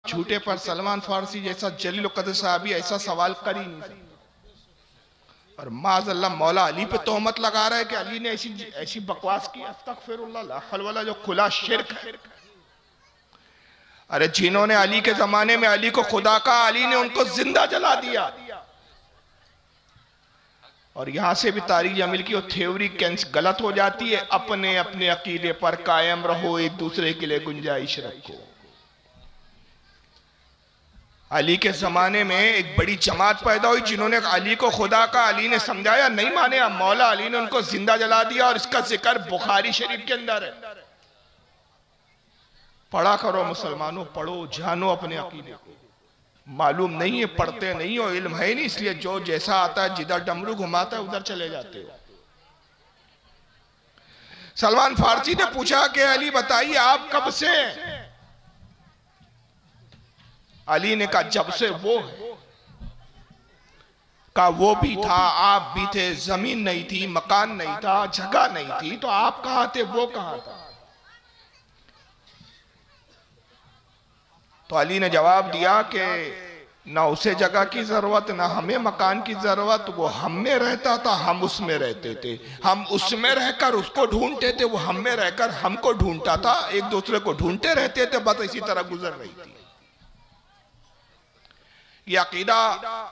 झूठे पर सलमान फारसी जैसा जलील कदर साहबी ऐसा सवाल कर ही नहीं सकता। और माज़अल्लाह मौला अली पे तोहमत लगा रहा है कि अली ने ऐसी ऐसी बकवास की। अस्तगफिरुल्लाह, ला हौल वला, जो खुला शिर्क है। अरे जिन्होंने अली के जमाने में अली को खुदा कहा, अली ने उनको जिंदा जला दिया। और यहां से भी तारिक जमील की वो थ्योरी गलत हो जाती है। अपने अपने अकीदे पर कायम रहो, एक दूसरे के लिए गुंजाइश रखो। अली के जमाने में एक बड़ी जमात पैदा हुई जिन्होंने अली को खुदा का, अली ने समझाया, नहीं माने, अब मौला अली ने उनको जिंदा जला दिया। और इसका जिक्र बुखारी शरीफ के अंदर है। पढ़ा करो मुसलमानों, पढ़ो, जानो अपने अकीदे को। मालूम नहीं है, पढ़ते नहीं हो, इल्म है नहीं, इसलिए जो जैसा आता है, जिधर डमरू घुमाता है उधर चले जाते हो। सलमान फारसी ने पूछा कि अली बताइए आप कब से? अली ने कहा जब से वो है। कहा वो भी था, आप भी थे, जमीन नहीं थी, मकान नहीं था, जगह नहीं थी, तो आप कहां थे, वो कहां था? तो अली ने जवाब दिया कि ना उसे जगह की जरूरत, ना हमें मकान की जरूरत। वो हम में रहता था, हम उसमें रहते थे। हम उसमें रहकर उसको ढूंढते थे, वो हम में रहकर हमको ढूंढता था। एक दूसरे को ढूंढते रहते थे, बस इसी तरह गुजर रही थी। ये अकीदा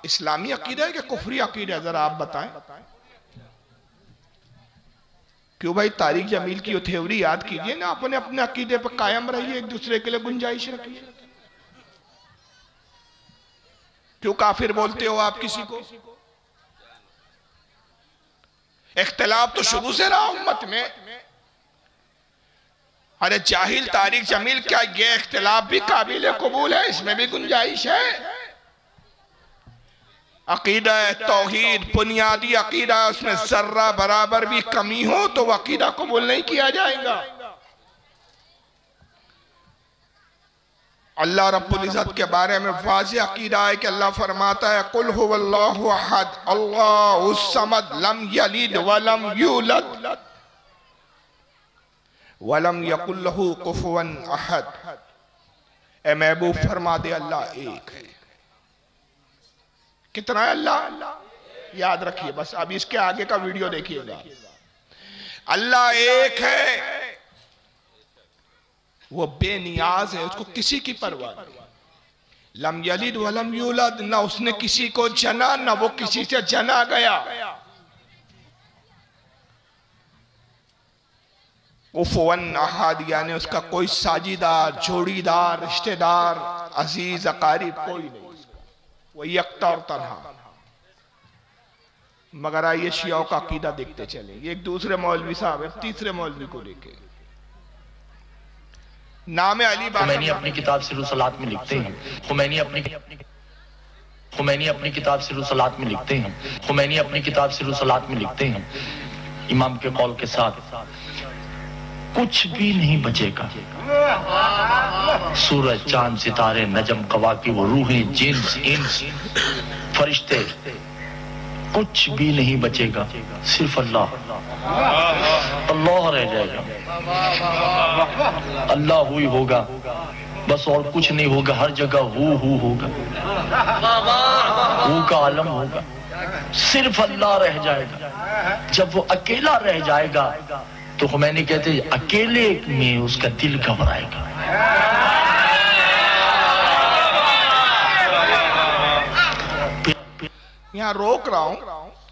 इस्लामी अकीदा है कि कुफरी अकीदा है? जरा आप बताएं। क्यों भाई? तारिक जमील की थ्योरी याद कीजिए ना, अपने अपने अकीदे पर कायम रहिए, एक दूसरे के लिए गुंजाइश रखिए। क्यों काफिर बोलते हो आप किसी को? इख्तिलाफ तो शुरू से रहा उम्मत में। अरे जाहिल तारिक जमील, क्या ये इख्तिलाफ भी काबिल कबूल है? इसमें भी गुंजाइश है। अकीदा तौहीद बुनियादी अकीदा, उसमें जर्रा बराबर भी कमी हो तो वह अकीदा कबूल नहीं किया जाएगा। अल्लाह रब्बुल इज़्ज़त के बारे में वाज़ेह अकीदा है कि अल्लाह फरमाता है, कुल हुवल्लाहु अहद अल्लाहुस समद लम यलिद वलम यूलद वलम यकुल लहू कुफुवन अहद। ए महबूब फरमा दे अल्लाह एक है। कितना है अल्लाह? याद रखिए बस, अब इसके आगे का वीडियो देखिएगा। अल्लाह एक है, वो बेनियाज है, उसको किसी की परवाह नहीं। लम यलिद वलम यूलद, ना उसने किसी को जना, ना वो किसी से जना गया। कुफुवन अहद, यानी उसका कोई साझीदार, जोड़ीदार, रिश्तेदार, अजीज अकारिब कोई नहीं, वो यकता और तन्हा। मगर आइए शियाओं का अकीदा देखते चले। एक दूसरे मौलवी साहब है, तीसरे मौलवी को देखे, नाम है अली। खुमैनी अपनी किताब सिरुसलात में लिखते हैं, खुमैनी अपनी किताब सिरुसलात में लिखते हैं, खुमैनी अपनी किताब सिरुसलात में लिखते हैं, इमाम के कौल के साथ कुछ भी नहीं बचेगा। सूरज, चांद, सितारे, नजम, कवाकी, वो रूहें, जिन्स, इंस, फरिश्ते, कुछ भी नहीं बचेगा। सिर्फ अल्लाह, अल्लाह रह जाएगा। अल्लाह हुई होगा बस, और कुछ नहीं होगा। हर जगह हु होगा, हु का आलम होगा। सिर्फ अल्लाह रह जाएगा। जब वो अकेला रह जाएगा तो खुमैनी कहते हैं अकेले में उसका दिल घबराएगा। यहां रोक रहा हूं,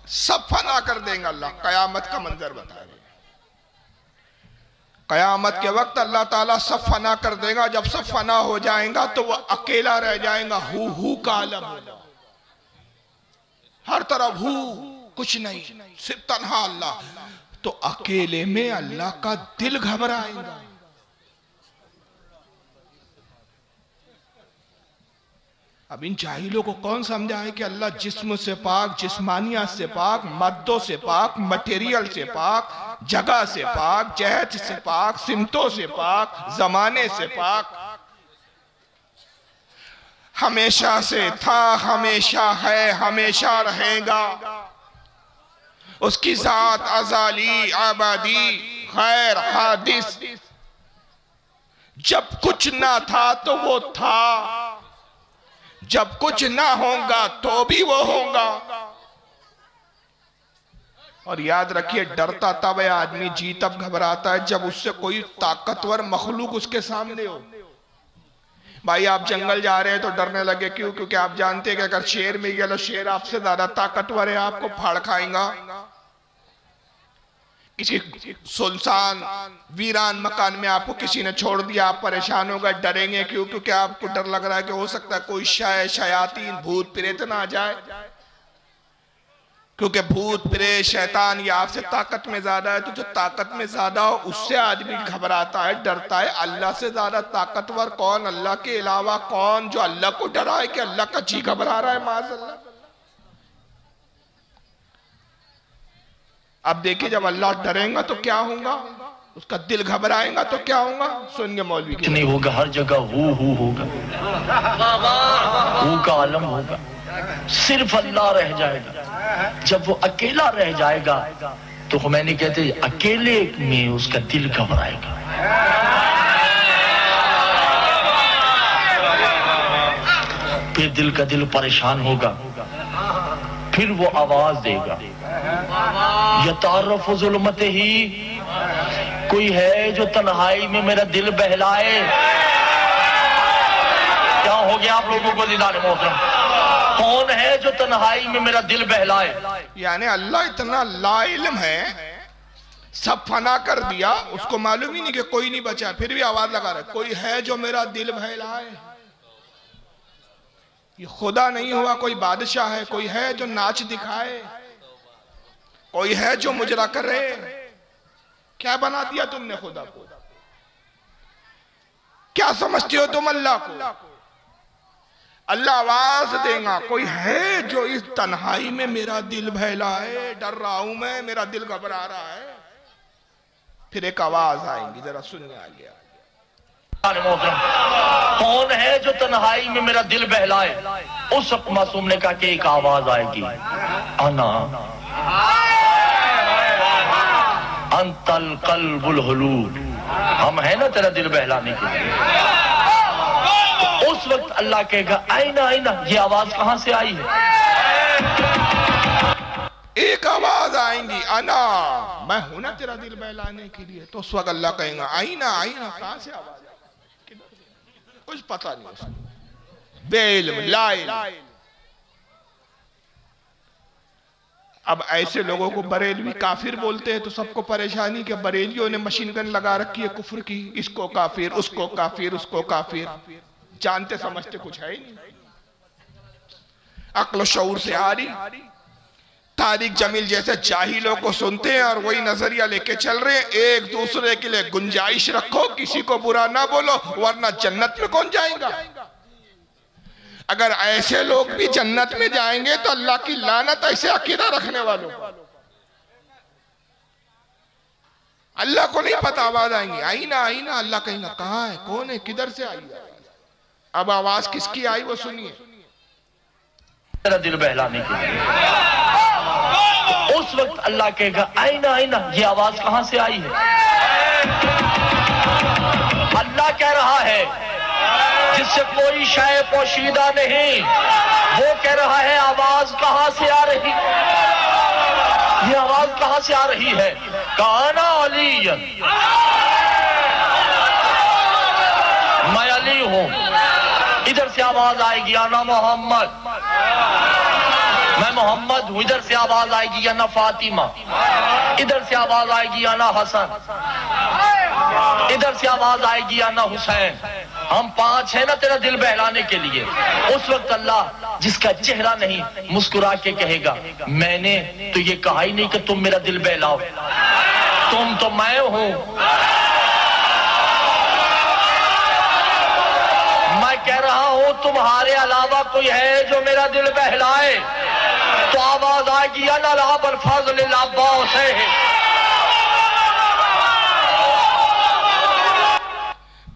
सब फना कर देंगे अल्लाह। कयामत का मंजर बता रहे, कयामत के वक्त अल्लाह ताला सब फना कर देगा। जब सब फना हो जाएगा तो वह अकेला रह जाएगा। हु का आलम होगा, हर तरफ हु, कुछ नहीं, सिर्फ तन्हा अल्लाह। तो अकेले में अल्लाह का दिल घबराएगा। अब इन जाहिलों को कौन समझाए कि अल्लाह जिस्म से पाक, जिस्मानियत से पाक, मद्दों से पाक, मटेरियल से पाक, जगह से पाक, जहत से पाक, सिमतों से पाक, जमाने से पाक, हमेशा से था, हमेशा है, हमेशा रहेगा। उसकी जात अज़ाली, आबादी, गैर हादिस। जब कुछ ना था तो वो था, जब कुछ ना होगा तो भी वो होगा। और याद रखिए, डरता तब है आदमी, जी तब घबराता है जब उससे कोई ताकतवर मखलूक उसके सामने हो। भाई आप जंगल जा रहे हैं तो डरने लगे, क्यों? क्योंकि आप जानते हैं कि अगर शेर मिल गया तो शेर आपसे ज्यादा ताकतवर है, आपको फाड़ खाएगा। किसी सुनसान वीरान मकान में आपको किसी ने छोड़ दिया, आप परेशान हो गए, डरेंगे क्यों? क्योंकि आपको डर लग रहा है कि हो सकता है कोई शयातीन भूत प्रेत ना आ जाए। क्योंकि भूत प्रेत शैतान ये आपसे ताकत में ज्यादा है, तो जो ताकत में ज्यादा हो उससे आदमी घबराता है, डरता है। अल्लाह से ज्यादा ताकतवर कौन? अल्लाह के अलावा कौन जो अल्लाह को डरा है कि अल्लाह का जी घबरा रहा है? माज़अल्लाह। अब देखिए, जब अल्लाह डरेगा तो क्या होगा, उसका दिल घबराएगा तो क्या होगा? सुनिए मौलवी की। नहीं होगा, हर जगह हु होगा, हु का आलम होगा, सिर्फ अल्लाह रह जाएगा। जब वो अकेला रह जाएगा तो खुमैनी कहते हैं अकेले में उसका दिल घबराएगा। फिर दिल का दिल परेशान होगा, फिर वो आवाज देगा, यतारफ़ ज़ुल्मत ही, कोई है जो तन्हाई में मेरा दिल बहलाए। क्या हो गया आप लोगों को दीदार मोहतरम? कौन है जो तन्हाई में मेरा दिल बहलाए? यानी अल्लाह इतना लाइल्म है, सब फना कर दिया, उसको मालूम ही नहीं कि कोई नहीं बचा, फिर भी आवाज लगा रहा है, कोई है जो मेरा दिल बहलाए। ये खुदा नहीं हुआ, कोई बादशाह है, कोई है जो नाच दिखाए, कोई है जो मुजरा करे। क्या बना दिया तुमने खुदा को? क्या समझते हो तुम अल्लाह को? अल्लाह आवाज देगा, कोई है जो इस तन्हाई में मेरा दिल बहलाए, डर रहा हूं मैं, मेरा दिल घबरा रहा है। फिर एक आवाज आएगी, जरा सुनिए आगे। कौन है जो तन्हाई में मेरा दिल बहलाए? उस वक्त मासूम ने कहा कि एक आवाज आएगी, अना अंतल कल्बुल हुलूल, हम है ना तेरा दिल बहलाने के लिए। उस वक्त अल्लाह कहेगा आईना आईना, ये आवाज कहां से आई है? एक आवाज आएंगी, अना, मैं हूं ना तेरा दिल बहलाने के लिए। तो उस वक्त अल्लाह कहेगा आईना आईना, कहां से आवाज आई? कुछ पता नहीं उसको, बेइल्म लाइल। अब ऐसे लोगों को बरेलवी काफिर बोलते हैं, तो सबको परेशानी कि बरेलियों ने मशीन गन लगा रखी है कुफ्र की, इसको काफिर, उसको काफिर, उसको काफिर। जानते समझते कुछ है ही नहीं, अक्ल शऊर से आ रही। तारिक जमील जैसे जाहिलों को सुनते हैं और वही नजरिया लेके चल रहे हैं। एक दूसरे के लिए गुंजाइश रखो, किसी को बुरा ना बोलो, वरना जन्नत में कौन जाएगा? अगर ऐसे लोग भी जन्नत में जाएंगे तो अल्लाह की लानत ऐसे अकीदा रखने वालों। अल्लाह को नहीं पता, आवाज आएंगी आईना आईना, अल्लाह कहेगा कहाँ है, कौन है, किधर से आई? अब आवाज किसकी आई वो सुनिए। तेरा दिल बहलाने के लिए। उस वक्त अल्लाह कहेगा आईना आईना, ये आवाज कहां से आई है? अल्लाह कह रहा है जिससे कोई शय पोशीदा नहीं, वो कह रहा है आवाज कहां से आ रही, ये आवाज कहां से आ रही है? काना अलीयन, मैं अली हूं। इधर से आवाज आएगी आना मोहम्मद, मैं मोहम्मद हूं। इधर से आवाज आएगी आना फातिमा, इधर से आवाज आएगी आना हसन, इधर से आवाज आएगी आना हुसैन। हम पांच है ना तेरा दिल बहलाने के लिए। उस वक्त अल्लाह जिसका चेहरा नहीं मुस्कुरा के कहेगा मैंने तो ये कहा ही नहीं कि तुम मेरा दिल बहलाओ, तुम तो मैं हूं। मैं कह रहा हूं तुम्हारे अलावा कोई है जो मेरा दिल बहलाए, तो आवाज आएगी अना लाबल फज़ल अब्बास है।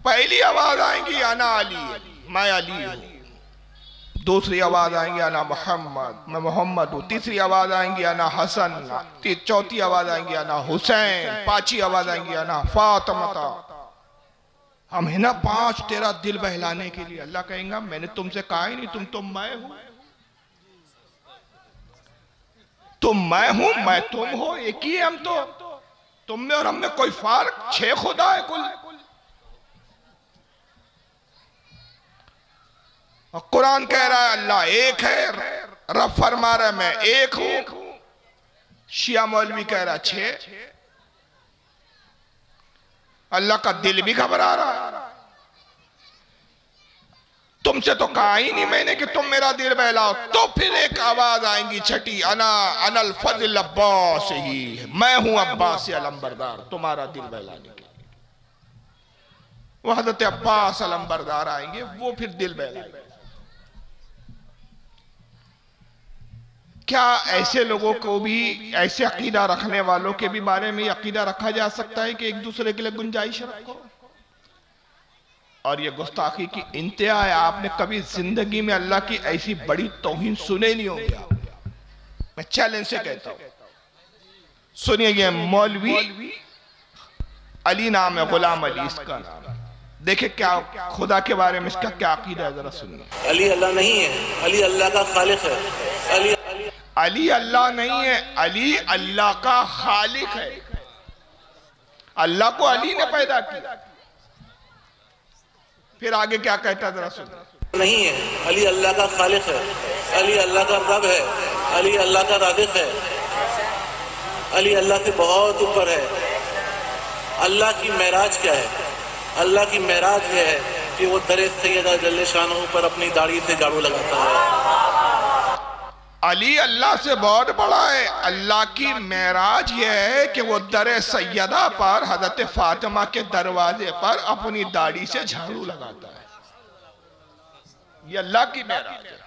पहली आवाज आएंगी अना अली, मैं अली हूं। दूसरी आवाज आएंगी अना मोहम्मद, मैं मोहम्मद हूं। तीसरी आवाज आएंगी अना हसन, चौथी आवाज आएंगी अना हुसैन, पांचवी आवाज आएंगी अना फातिमा। हम है ना 5 तेरा दिल बहलाने के लिए। अल्लाह कहेगा मैंने तुमसे कहा ही नहीं, तुम तो मैं हूं, तुम मैं हूं, मैं तुम हो, एक ही है हम तो। तुम में और हम में कोई फर्क? 6 खुदा है कुल। और कुरान कह रहा है अल्लाह एक है, रब फरमा रहा है मैं एक हूं। शिया मौलवी कह रहा 6। अल्लाह का दिल भी घबरा रहा है। तुमसे तो कहा ही नहीं मैंने कि तुम मेरा दिल बहलाओ। तो फिर एक आवाज आएगी छठी, अना अनल फजल अब्बास, ही मैं हूं अब्बास अलंबरदार तुम्हारा दिल बहलाने के लिए। वो हजरत अब्बास अलंबरदार आएंगे, वो फिर दिल बहलाएंगे। क्या ऐसे लोगों को भी, ऐसे अकीदा रखने वालों के भी बारे में अकीदा रखा जा सकता है कि एक दूसरे के लिए गुंजाइश रखो? और ये गुस्ताखी की इंतहा है। आपने कभी जिंदगी में अल्लाह की ऐसी बड़ी तौहीन सुने नहीं होगी। मैं चैलेंज से कहता हूं, सुनिए। ये मौलवी अली नाम है, गुलाम अली इसका नाम। देखे क्या खुदा के बारे में इसका क्या अकीदा है, जरा सुनिए। अली अल्लाह नहीं है, अली अल्लाह का खालिक है। अली अल्लाह नहीं है, अली अल्लाह का खालिक है। अल्लाह को अली ने पैदा किया। फिर आगे क्या कहता जरा सुनो। नहीं है, अली अल्लाह का खालिक है, अली अल्लाह का रब है, अली अल्लाह का राज़िक़ है, अली अल्लाह से बहुत ऊपर है। अल्लाह की मेराज क्या है? अल्लाह की मेराज यह है कि वो दरे सैयदा जल्ले शानों पर अपनी दाढ़ी से झाड़ू लगाता है। अली अल्लाह से बहुत बड़ा है। अल्लाह की मेराज यह है कि वो दरे सैयदा पर, हजरत फातिमा के दरवाजे पर अपनी दाढ़ी से झाड़ू लगाता है। ये अल्लाह की मेराज है।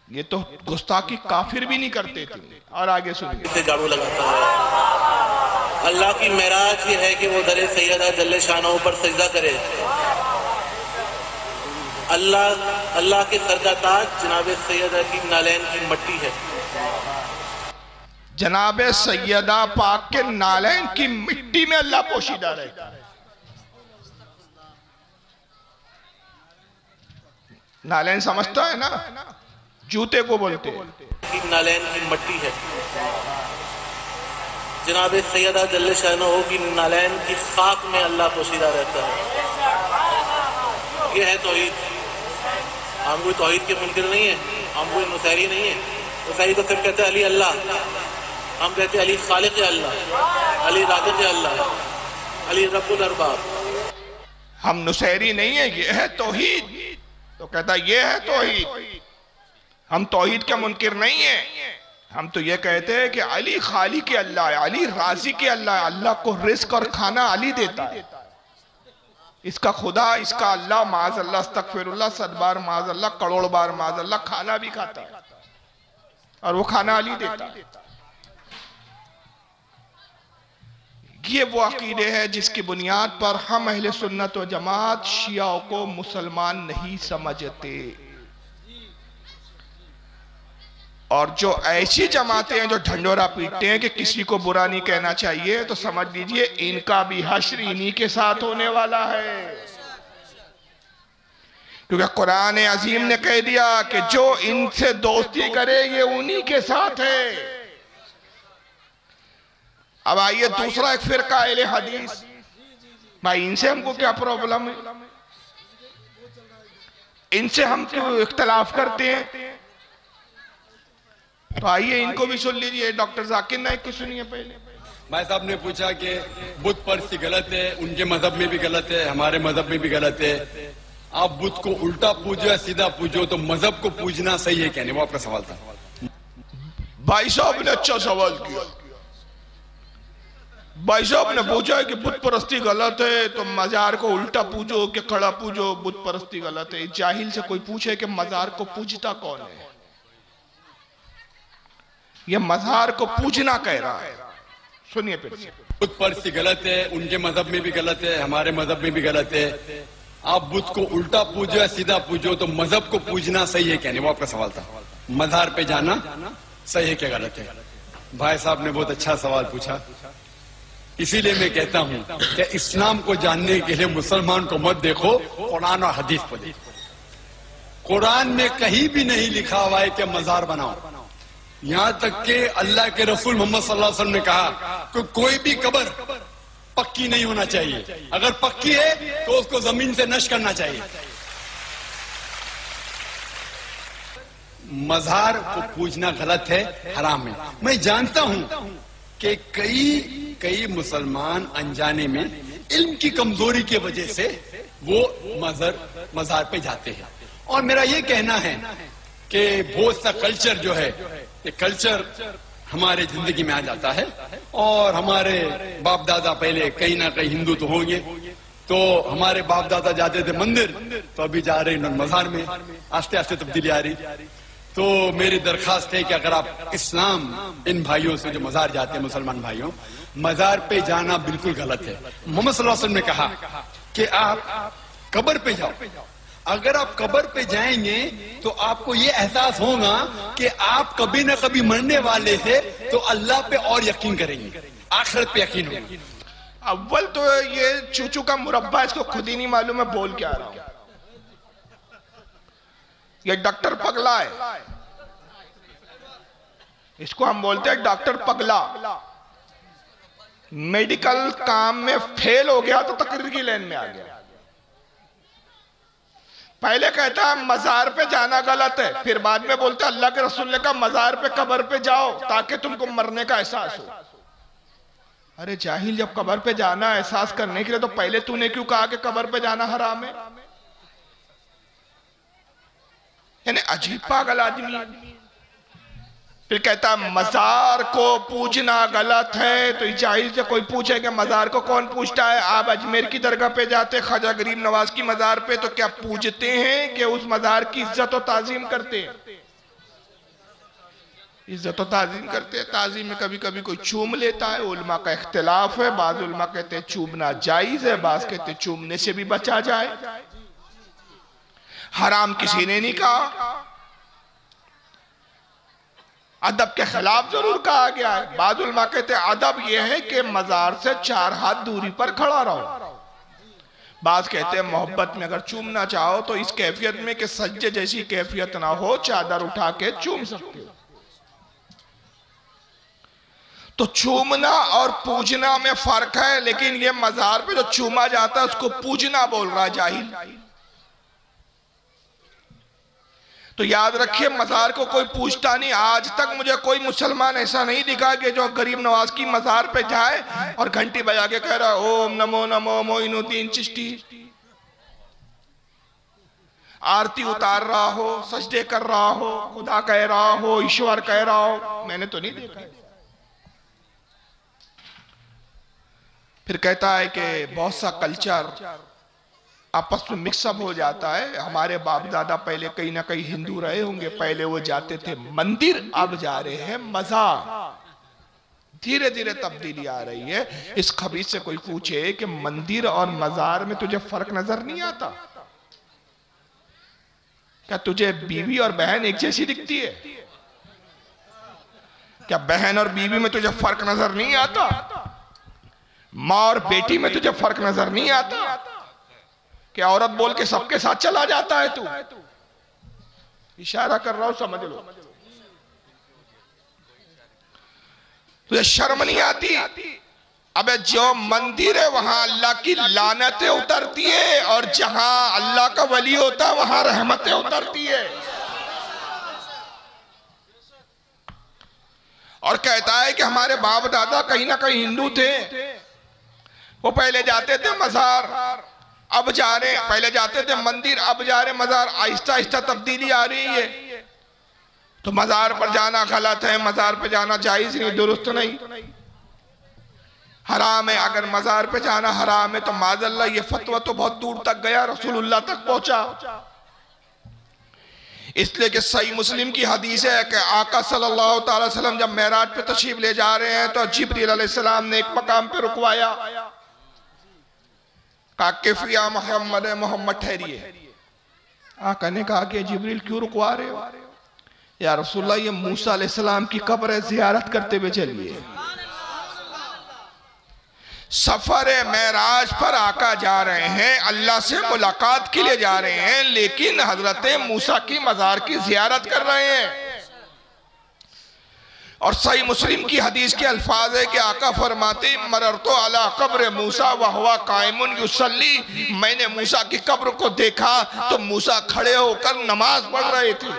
ये तो गुस्ताखी काफिर भी नहीं करते थे। और आगे सुनिए। से झाड़ू लगाता है। अल्लाह की मेराज ये है कि वो दरे सैयदा जल्ले शानों पर सजदा करे। अल्लाह के सर का ताज जनाब सैयदा की नालैन की मट्टी है। जनाब सैयदा पाक के नालैन की मिट्टी में अल्लाह पोशीदा रहता है। नालैन समझता है ना, जूते को बोलते हैं। नालैन की मट्टी है। जनाब सैयदा जल्ले शानहो की नालैन की खाक में अल्लाह पोशीदा रहता है। यह है तौहीद। हम कोई तौहीद के मुनकिर नहीं है, हम कोई नुसैरी नहीं है। नुसैरी तो सिर्फ कहते हैं अली अल्लाह, हम कहते हैं अली खालिक अल्लाह, अली राज़िक़ अल्लाह, अली रब्बुल अरबाब। हम नुसैरी नहीं है, ये है तौहीद। तो कहता ये है तौहीद। हम तौहीद के मुनकिर नहीं है। हम तो ये कहते हैं कि अली खालिक अल्लाह है, अली राज़िक़ अल्लाह है। अल्लाह को रिज़्क़ और खाना अली देता है। इसका खुदा, इसका अल्लाह, माज़ अल्लाह, अस्तग़फिरुल्लाह, 100 बार माज़ अल्लाह, करोड़ बार माज़ अल्लाह, खाना भी खाता है और वो खाना अली देता है। ये वो अकीदे है जिसकी बुनियाद पर हम अहले सुन्नत व जमात शियाओं को मुसलमान नहीं समझते। और जो ऐसी जमातें हैं जो ढंडोरा पीटते हैं कि किसी को बुरा नहीं कहना चाहिए, तो समझ लीजिए इनका भी हश्र इन्हीं के साथ होने वाला है। क्योंकि कुरान अजीम ने कह दिया कि जो इनसे दोस्ती करे ये उन्हीं के साथ है। अब आइए दूसरा एक फिरका अहले हदीस। भाई इनसे हमको क्या प्रॉब्लम है? इनसे हम क्यों इख्तलाफ करते हैं? तो आइए इनको भी सुन लीजिए। डॉक्टर जाकिर नाइक को सुनिए पहले। भाई साहब ने पूछा कि बुत परस्ती गलत है, उनके मजहब में भी गलत है, हमारे मजहब में भी गलत है। आप बुत को उल्टा पूजो या सीधा पूजो, तो मजहब को पूजना सही है क्या नहीं? वो आपका सवाल था। भाई साहब ने अच्छा सवाल किया। भाई साहब ने पूछा है कि बुत परस्ती गलत है तो मजार को उल्टा पूजो कि खड़ा पूजो, बुत परस्ती गलत है। जाहिल से कोई पूछे कि मजार को पूजता कौन है? यह मजार को पूजना कह रहा है। सुनिए फिर से। बुत परस्ती गलत है, उनके मजहब में भी गलत है, हमारे मजहब में भी गलत है। आप बुत को उल्टा पूजो या सीधा पूजो, तो मजहब को पूजना सही है क्या नहीं? वो आपका सवाल था। मजार पे जाना सही है क्या गलत है? भाई साहब ने बहुत अच्छा सवाल पूछा। इसीलिए मैं कहता हूं कि इस्लाम को जानने के लिए मुसलमान को मत देखो, कुरान और हदीस को देखो। कुरान में कहीं भी नहीं लिखा हुआ है कि मजार बनाओ। यहां तक कि अल्लाह के रसूल मोहम्मद सल्लल्लाहु अलैहि वसल्लम ने कहा कि कोई भी कब्र पक्की नहीं होना चाहिए, अगर पक्की है तो उसको जमीन से नष्ट करना चाहिए। मजार को पूजना गलत है, हराम है। मैं जानता हूं कि कई मुसलमान अनजाने में इल्म की कमजोरी की वजह से वो मजार पे जाते हैं। और मेरा ये कहना है कि बहुत सा कल्चर जो है, ये कल्चर हमारे जिंदगी में आ जाता है। और हमारे बाप दादा पहले कहीं ना कहीं हिंदू तो होंगे, तो हमारे बाप दादा जाते थे मंदिर, तो अभी जा रहे हैं मजार में। आस्ते आस्ते तब्दीली आ रही। तो मेरी दरखास्त है कि अगर आप इस्लाम, इन भाइयों से जो मजार जाते हैं, मुसलमान भाइयों, मजार पे जाना बिल्कुल गलत है। मोहम्मद सल्लल्लाहु अलैहि वसल्लम ने कहा कि आप कब्र पे जाओ। अगर आप कब्र पे जाएंगे तो आपको ये एहसास होगा कि आप कभी ना कभी मरने वाले थे, तो अल्लाह पे और यकीन करेंगे, आखिरत पे यकीन होगा। अव्वल तो ये चूचू का मुरब्बा, इसको खुद ही नहीं मालूम है बोल क्या रहा हूं। ये डॉक्टर पगला है, इसको हम बोलते हैं डॉक्टर पगला। मेडिकल काम में फेल हो गया तो तकरीर की लाइन में आ गया। पहले कहता है मजार पे जाना गलत है, फिर बाद में बोलता अल्लाह के रसूल ने कहा मजार पे कब्र पे जाओ ताकि तुमको मरने का एहसास हो। अरे जाहिल, जब कब्र पे जाना एहसास करने के लिए तो पहले तूने क्यों कहा कि कब्र पे जाना हराम है? यानी अजीब पागल आदमी। फिर कहता है मजार को पूजना गलत है। तो जाहिल से कोई पूछे कि मजार को कौन पूछता है? आप अजमेर की दरगाह पे जाते, ख्वाजा गरीब नवाज की मजार पे, तो क्या पूजते हैं कि उस मजार की इज्जत और ताजीम करते हैं? इज्जत और ताजीम करते हैं। ताजीम में कभी कभी कोई चूम लेता है, उलमा का इख्तिलाफ है। बाज उलमा कहते हैं चूमना जायज है, बाज कहते हैं चूमने से भी बचा जाए। हराम किसी ने नहीं कहा, अदब के खिलाफ जरूर कहा गया है। बाज़ उलमा कहते हैं अदब यह है कि मजार से 4 हाथ दूरी पर खड़ा रहो। बाज़ कहते हैं मोहब्बत में अगर चूमना चाहो तो इस कैफियत में कि सज्जे जैसी कैफियत ना हो, चादर उठा के चूम सकते हो। तो चूमना और पूजना में फर्क है, लेकिन ये मजार पे जो चूमा जाता है उसको पूजना बोल रहा है जाहिल। तो याद रखिए मजार को कोई पूछता नहीं। आज तक मुझे कोई मुसलमान ऐसा नहीं दिखा कि जो गरीब नवाज की मजार पे जाए और घंटी बजा के कह रहा ओम नमो नमो मोइनुद्दीन चिश्ती, आरती उतार रहा हो, सजदे कर रहा हो, खुदा कह रहा हो, ईश्वर कह रहा हो। मैंने तो नहीं देखा। फिर कहता है कि बहुत सा कल्चर आपस में मिक्सअप हो जाता है। हमारे बाप दादा पहले कहीं ना कहीं हिंदू रहे होंगे, पहले वो जाते थे मंदिर, अब जा रहे हैं मजार। धीरे धीरे तब्दीली आ रही है। इस खबीस से कोई पूछे कि मंदिर और मजार में तुझे फर्क नजर नहीं आता? क्या तुझे बीवी और बहन एक जैसी दिखती है? क्या बहन और बीवी में तुझे फर्क नजर नहीं आता? माँ और बेटी में तुझे फर्क नजर नहीं आता? क्या औरत बोल के सबके साथ चला जाता है तू? इशारा कर रहा हूं, समझ लो। तुझे शर्म नहीं आती? अबे जो मंदिर है वहां अल्लाह की लानतें उतरती है, और जहां अल्लाह का वली होता है वहां रहमतें उतरती है। और कहता है कि हमारे बाप दादा कहीं ना कहीं हिंदू थे, वो पहले जाते थे मजार, अब जा रहे, पहले जाते थे मंदिर, अब जा रहे मजार। आहिस्ता आहिस्ता तब्दीली आ रही है। तो मजार पर जाना गलत है, मजार पे जाना जायज नहीं, दुरुस्त नहीं, हराम है। अगर मजार पे जाना हराम है तो माज़अल्लाह ये फतवा तो बहुत दूर तक गया, रसूलुल्लाह तक पहुंचा। इसलिए कि सही मुस्लिम की हदीस है कि आका सल्लल्लाहु अलैहि वसल्लम जब मेराज पे तशरीफ ले जा रहे हैं तो जिब्रील अलैहिस्सलाम ने एक मकाम पे रुकवाया, कहा किफिया मोहम्मद, मोहम्मद ठहरिए। आका ने कहा कि जिब्रील क्यों रुकवा रहे हो? या रसूलल्लाह ये मूसा अलैहिस्सलाम की कब्र है, जियारत करते हुए चलिए। सफर मेराज पर आका जा रहे हैं, अल्लाह से मुलाकात के लिए जा रहे हैं, लेकिन हजरत मूसा की मज़ार की ज़ियारत कर रहे हैं। और सही मुस्लिम की हदीस के अल्फाज है कि आका फरमाते मररतो अला कब्र मूसा व हुवा कायमुन युसल्ली, मैंने मूसा की कब्र को देखा तो मूसा खड़े होकर नमाज पढ़ रहे थे।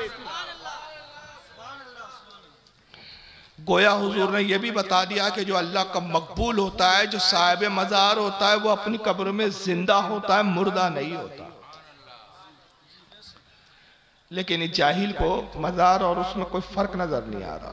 गोया हुजूर ने यह भी बता दिया कि जो अल्लाह का मकबूल होता है, जो साहिब मज़ार होता है, वो अपनी कब्र में जिंदा होता है, मुर्दा नहीं होता। लेकिन इस जाहिल को मज़ार और उसमें कोई फर्क नजर नहीं आ रहा।